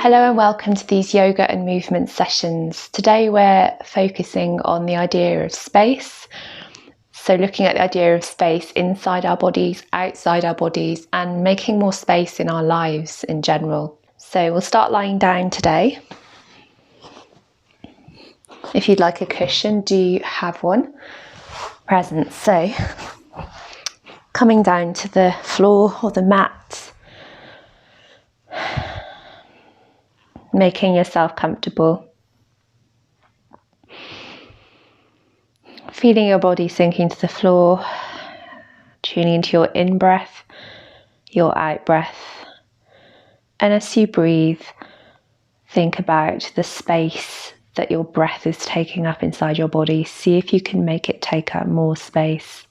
Hello and welcome to these yoga and movement sessions. Today we're focusing on the idea of space. So looking at the idea of space inside our bodies, outside our bodies, and making more space in our lives in general. So we'll start lying down today. If you'd like a cushion, do have one present. So coming down to the floor or the mat, making yourself comfortable. Feeling your body sinking to the floor, tuning into your in-breath, your out-breath. And as you breathe, think about the space that your breath is taking up inside your body. See if you can make it take up more space.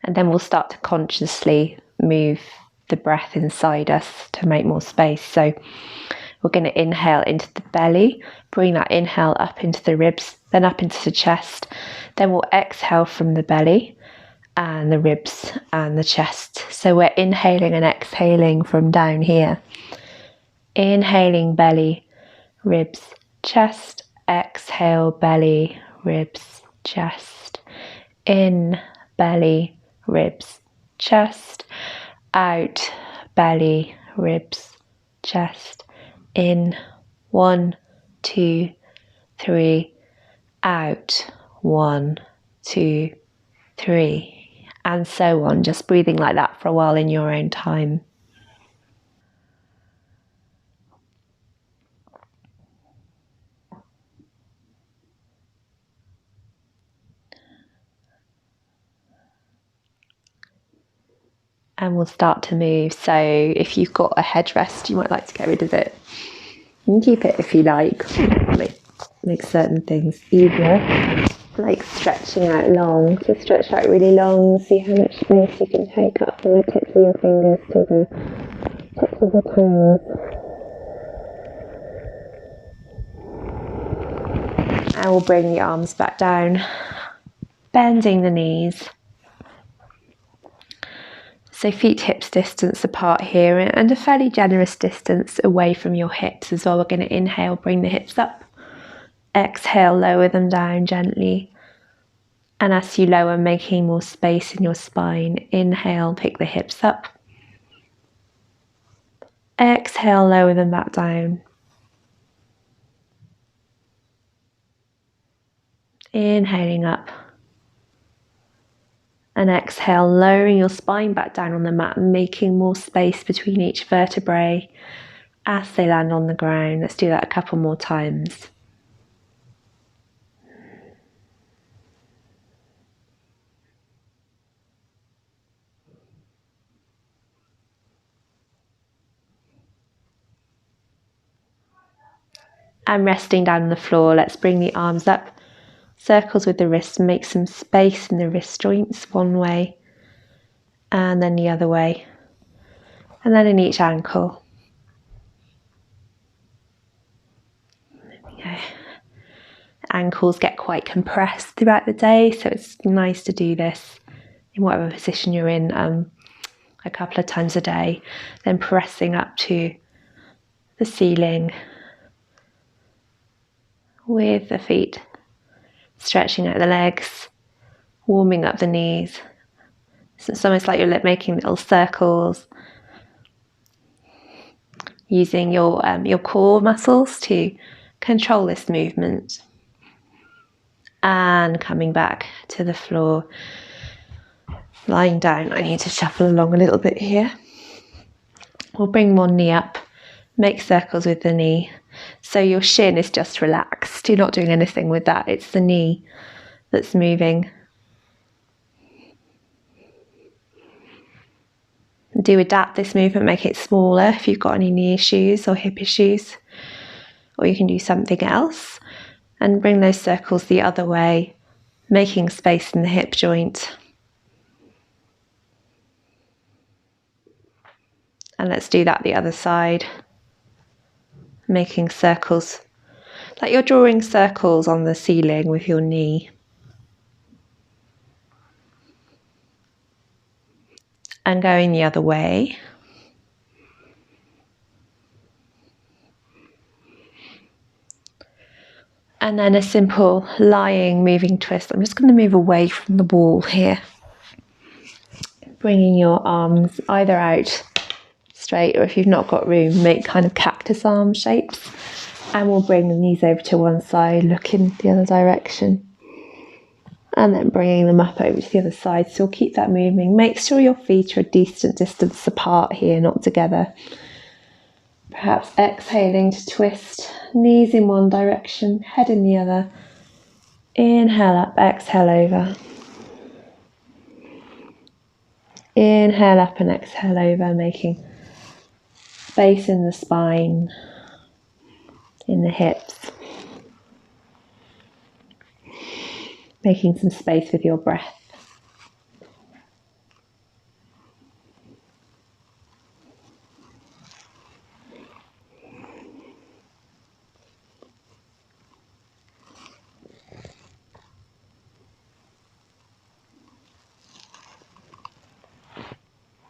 And then we'll start to consciously move the breath inside us to make more space. So we're going to inhale into the belly, bring that inhale up into the ribs, then up into the chest. Then we'll exhale from the belly and the ribs and the chest. So we're inhaling and exhaling from down here. Inhaling belly, ribs, chest. Exhale belly, ribs, chest. In, belly, ribs, chest. Out, belly, ribs, chest. In, 1, 2, 3. Out, 1, 2, 3. And so on, just breathing like that for a while in your own time. And we'll start to move. So if you've got a headrest, you might like to get rid of it. You can keep it if you like. Make certain things easier. Like stretching out long. So stretch out really long. See how much space you can take up from the tips of your fingers to the tips of the toes. And we'll bring the arms back down. Bending the knees. So feet hips distance apart here and a fairly generous distance away from your hips as well. We're going to inhale, bring the hips up. Exhale, lower them down gently. And as you lower, making more space in your spine. Inhale, pick the hips up. Exhale, lower them back down. Inhaling up. And exhale, lowering your spine back down on the mat, making more space between each vertebrae as they land on the ground. Let's do that a couple more times. And resting down on the floor, let's bring the arms up. Circles with the wrists, make some space in the wrist joints one way and then the other way. And then in each ankle. There we go. Ankles get quite compressed throughout the day, so it's nice to do this in whatever position you're in a couple of times a day. Then pressing up to the ceiling with the feet. Stretching out the legs, warming up the knees. So it's almost like you're making little circles. Using your core muscles to control this movement. And coming back to the floor. Lying down, I need to shuffle along a little bit here. We'll bring one knee up, make circles with the knee. So your shin is just relaxed. You're not doing anything with that. It's the knee that's moving. Do adapt this movement, make it smaller if you've got any knee issues or hip issues. Or you can do something else. And bring those circles the other way, making space in the hip joint. And let's do that the other side, making circles, like you're drawing circles on the ceiling with your knee. And going the other way. And then a simple lying, moving twist. I'm just going to move away from the wall here. Bringing your arms either out straight, or if you've not got room, make kind of cactus arm shapes. And we'll bring the knees over to one side, look in the other direction. And then bringing them up over to the other side. So we'll keep that moving. Make sure your feet are a decent distance apart here, not together. Perhaps exhaling to twist, knees in one direction, head in the other. Inhale up, exhale over. Inhale up and exhale over, making space in the spine, in the hips. Making some space with your breath.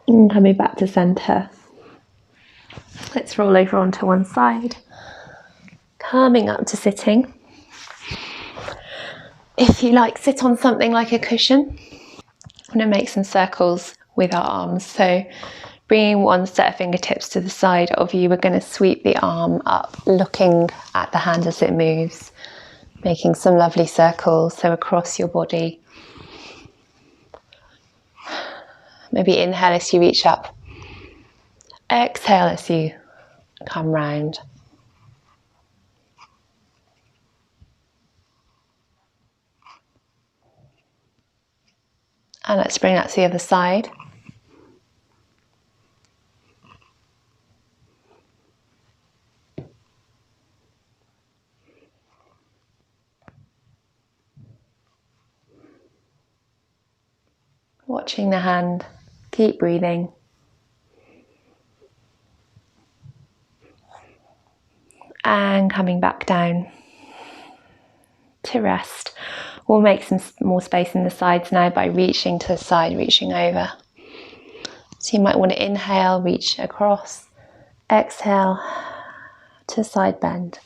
And coming back to centre. Let's roll over onto one side. Coming up to sitting. If you like, sit on something like a cushion. I'm going to make some circles with our arms. So bringing one set of fingertips to the side of you, we're going to sweep the arm up, looking at the hand as it moves, making some lovely circles, so across your body. Maybe inhale as you reach up. Exhale as you come round. And let's bring that to the other side. Watching the hand, keep breathing. And coming back down to rest. We'll make some more space in the sides now by reaching to the side, reaching over. So you might want to inhale, reach across, exhale to side bend.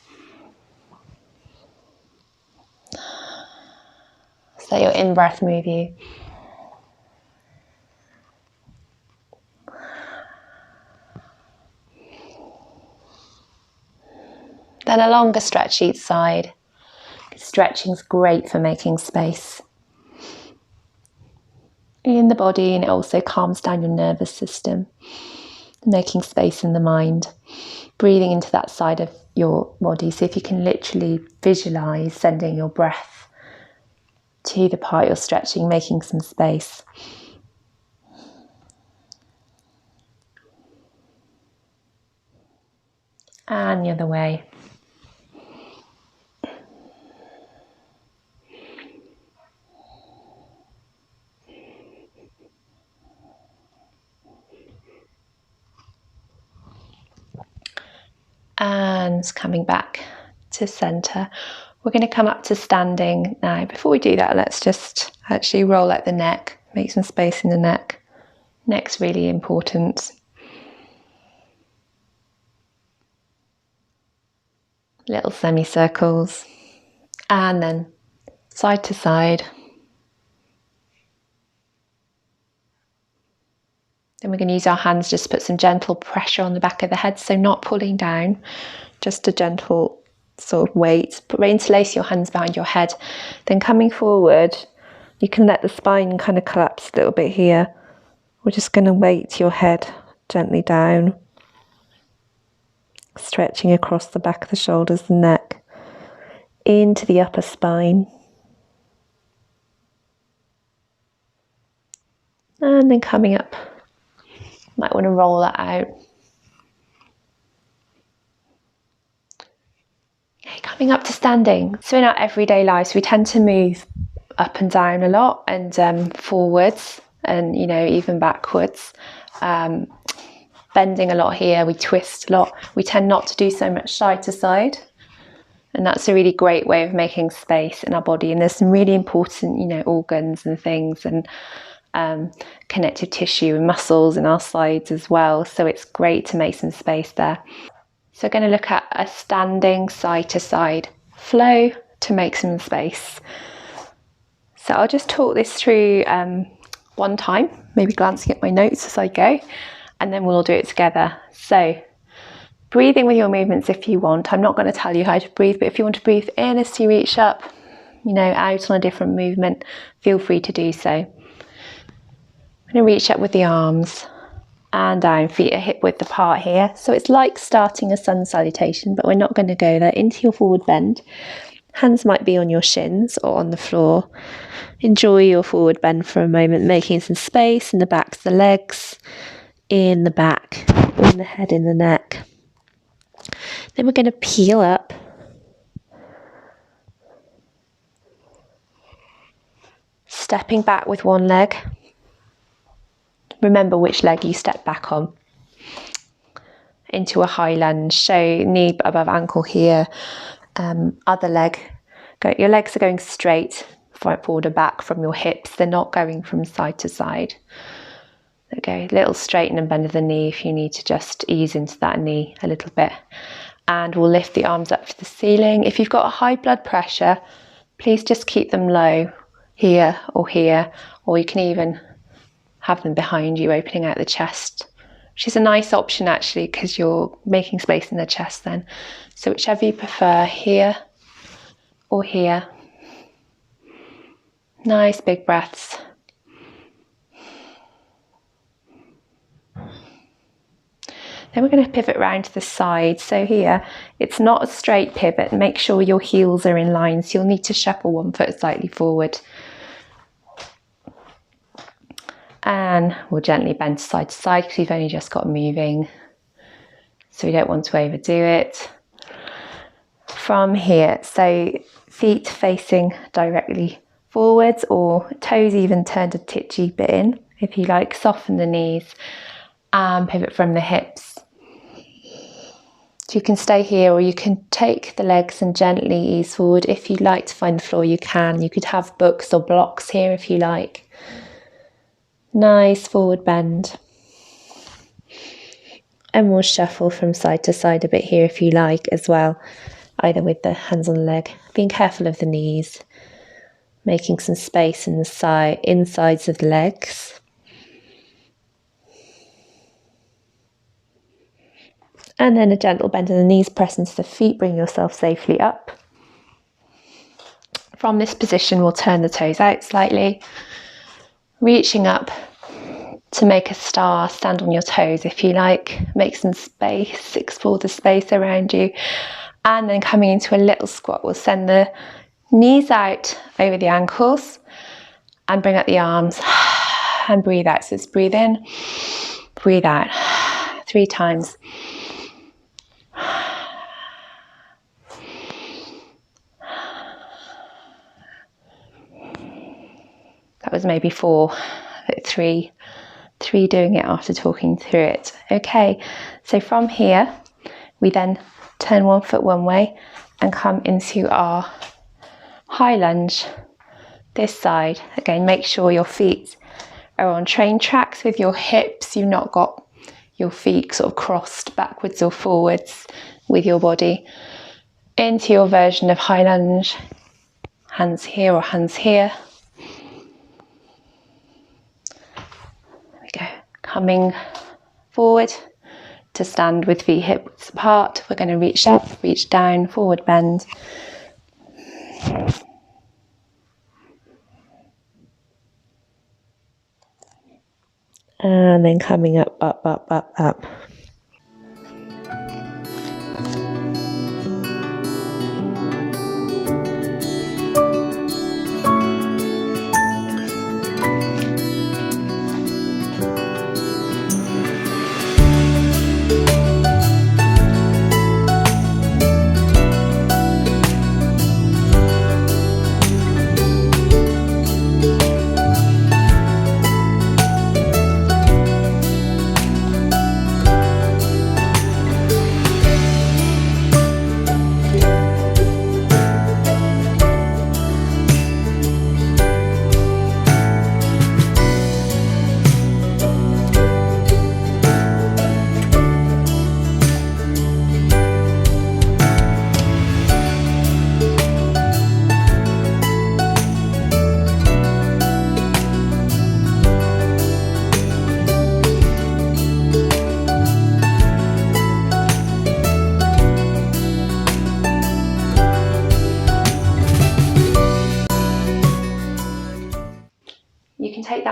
So let your in-breath move you. Then a longer stretch each side. Stretching's great for making space in the body, and it also calms down your nervous system, making space in the mind, breathing into that side of your body. So if you can literally visualize sending your breath to the part you're stretching, making some space. And the other way. And coming back to centre. We're going to come up to standing now. Before we do that, let's just actually roll out the neck, make some space in the neck. Neck's really important. Little semicircles. And then side to side. Then we're going to use our hands just to put some gentle pressure on the back of the head, so not pulling down, just a gentle sort of weight. Interlace your hands behind your head. Then coming forward, you can let the spine kind of collapse a little bit here. We're just going to weight your head gently down, stretching across the back of the shoulders and neck, into the upper spine. And then coming up. Might want to roll that out. Okay, coming up to standing. So in our everyday lives, we tend to move up and down a lot, and forwards, and even backwards. bending a lot here, we twist a lot. We tend not to do so much side to side. And that's a really great way of making space in our body. And there's some really important, organs and things and connective tissue and muscles in our sides as well. So it's great to make some space there. So we're going to look at a standing side to side flow to make some space. So I'll just talk this through one time, maybe glancing at my notes as I go, and then we'll all do it together. So breathing with your movements if you want. I'm not going to tell you how to breathe, but if you want to breathe in as you reach up, out on a different movement, feel free to do so. I'm going to reach up with the arms and down, feet are hip width apart here. So it's like starting a sun salutation, but we're not going to go there. Into your forward bend. Hands might be on your shins or on the floor. Enjoy your forward bend for a moment, making some space in the backs of the legs, in the back, in the head, in the neck. Then we're going to peel up. Stepping back with one leg. Remember which leg you step back on. Into a high lunge. So knee above ankle here. Other leg. Your legs are going straight forward or back from your hips. They're not going from side to side. Okay, little straighten and bend of the knee if you need to just ease into that knee a little bit. And we'll lift the arms up to the ceiling. If you've got a high blood pressure, please just keep them low here, or you can even have them behind you, opening out the chest, which is a nice option actually because you're making space in the chest then. So whichever you prefer, here or here. Nice big breaths. Then we're going to pivot round to the side. So here, it's not a straight pivot. Make sure your heels are in line. So you'll need to shuffle one foot slightly forward. And we'll gently bend to side because we've only just got moving. So we don't want to overdo it. From here, so feet facing directly forwards or toes even turned a titchy bit in. If you like, soften the knees and pivot from the hips. So you can stay here or you can take the legs and gently ease forward. If you'd like to find the floor, you can. You could have books or blocks here if you like. Nice forward bend. And we'll shuffle from side to side a bit here if you like as well, either with the hands on the leg. Being careful of the knees, making some space in the insides of the legs. And then a gentle bend in the knees, press into the feet, bring yourself safely up. From this position, we'll turn the toes out slightly, reaching up to make a star. Stand on your toes if you like, make some space, explore the space around you. And then coming into a little squat, we'll send the knees out over the ankles and bring up the arms and breathe out. So it's breathe in, breathe out 3 times. That was maybe 4, 3 doing it after talking through it. Okay, so from here, we then turn one foot one way and come into our high lunge this side. Again, make sure your feet are on train tracks with your hips. You've not got your feet sort of crossed backwards or forwards with your body. Into your version of high lunge, hands here or hands here. There we go. Coming forward to stand with feet hips apart. We're going to reach up, reach down, forward bend. And then coming up, up, up, up, up.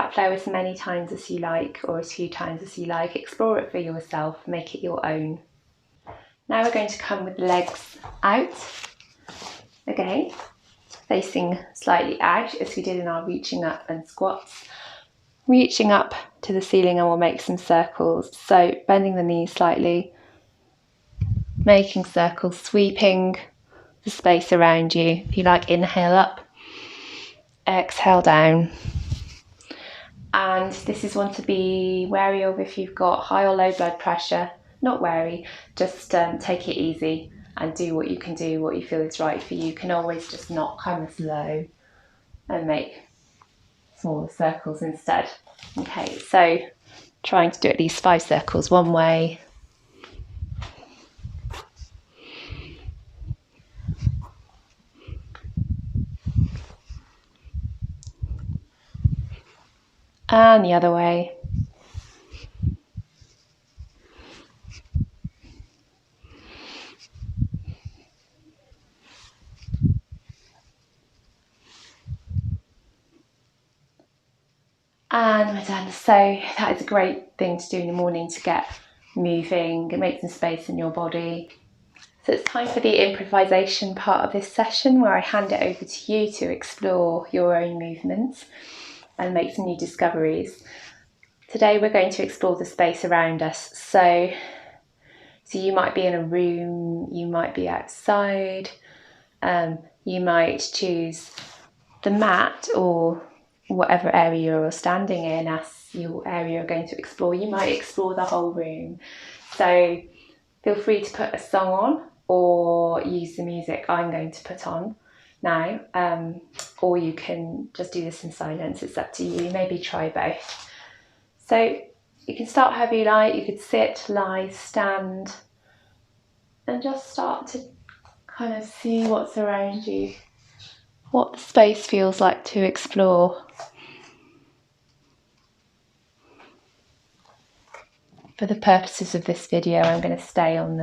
that flow as many times as you like, or as few times as you like. Explore it for yourself, make it your own. Now we're going to come with the legs out again, facing slightly out as we did in our reaching up and squats. Reaching up to the ceiling, and we'll make some circles. So bending the knees slightly, making circles, sweeping the space around you. If you like, inhale up, exhale down. And this is one to be wary of if you've got high or low blood pressure. Not wary, just take it easy and do what you can do, what you feel is right for you. You can always just not kind of slow and make smaller circles instead. Okay, so trying to do at least 5 circles one way. And the other way. And we're done. So that is a great thing to do in the morning to get moving and make some space in your body. So it's time for the improvisation part of this session, where I hand it over to you to explore your own movements and make some new discoveries. Today we're going to explore the space around us. So you might be in a room, you might be outside, you might choose the mat or whatever area you're standing in as your area you're going to explore. You might explore the whole room. So feel free to put a song on or use the music I'm going to put on now, or you can just do this in silence. It's up to you. Maybe try both. So you can start however you like. You could sit, lie, stand, and just start to kind of see what's around you, what the space feels like to explore. For the purposes of this video, I'm going to stay on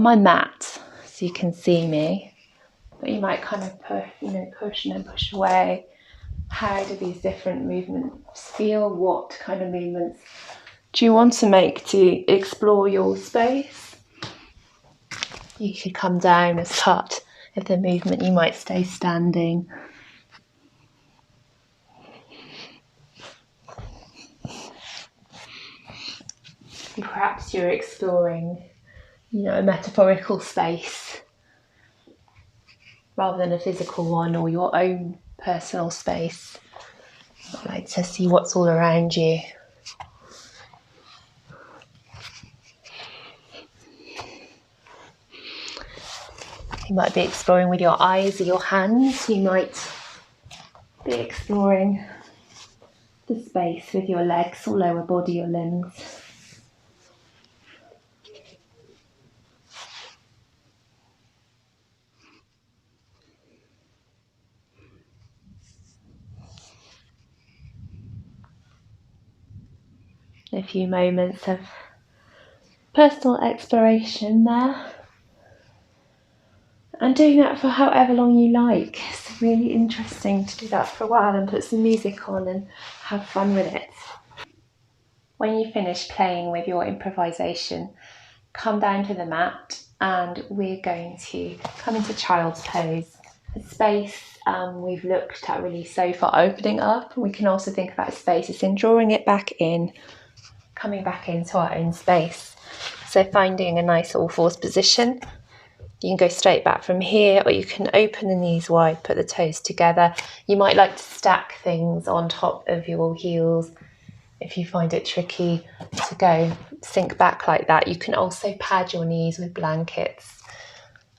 my mat so you can see me, but you might kind of push and then push away. How do these different movements feel? What kind of movements do you want to make to explore your space? You could come down as part of the movement. You might stay standing. And perhaps you're exploring, a metaphorical space rather than a physical one, or your own personal space. I'd like to see what's all around you. You might be exploring with your eyes or your hands. You might be exploring the space with your legs or lower body or limbs. A few moments of personal exploration there. And doing that for however long you like. It's really interesting to do that for a while and put some music on and have fun with it. When you finish playing with your improvisation, come down to the mat and we're going to come into child's pose. The space we've looked at really so far opening up. We can also think about space as in drawing it back in, coming back into our own space. So finding a nice all fours position. You can go straight back from here, or you can open the knees wide, put the toes together. You might like to stack things on top of your heels if you find it tricky to go sink back like that. You can also pad your knees with blankets.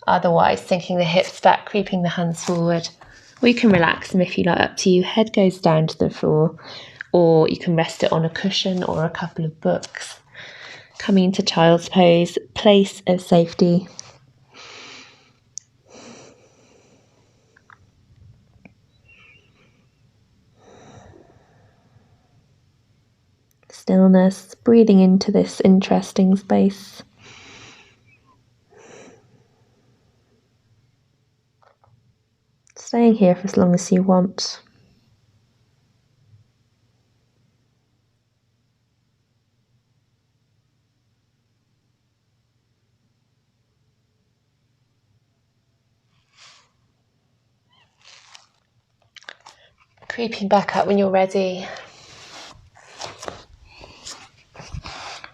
Otherwise, sinking the hips back, creeping the hands forward. Or you can relax them if you like, up to you. Head goes down to the floor, or you can rest it on a cushion or a couple of books. Coming into child's pose, place of safety. Stillness, breathing into this interesting space. Staying here for as long as you want. Creeping back up when you're ready.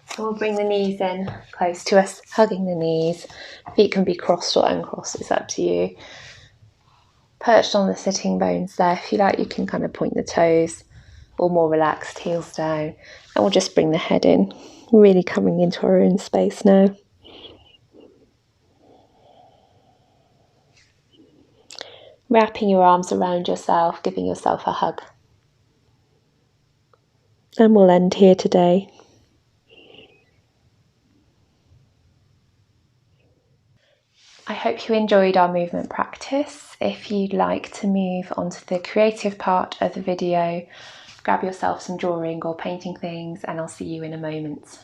So we'll bring the knees in close to us, hugging the knees. Feet can be crossed or uncrossed, it's up to you. Perched on the sitting bones there. If you like, you can kind of point the toes, or more relaxed, heels down. And we'll just bring the head in, really coming into our own space now. Wrapping your arms around yourself, giving yourself a hug. And we'll end here today. I hope you enjoyed our movement practice. If you'd like to move on to the creative part of the video, grab yourself some drawing or painting things, and I'll see you in a moment.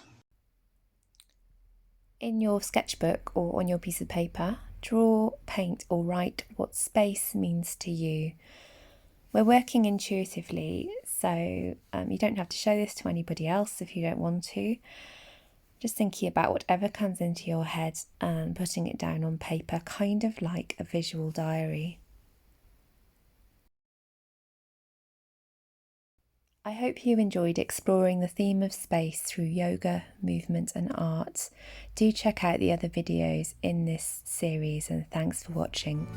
In your sketchbook or on your piece of paper, draw, paint or write what space means to you. We're working intuitively, so you don't have to show this to anybody else if you don't want to. Just thinking about whatever comes into your head and putting it down on paper, kind of like a visual diary. I hope you enjoyed exploring the theme of space through yoga, movement and art. Do check out the other videos in this series, and thanks for watching.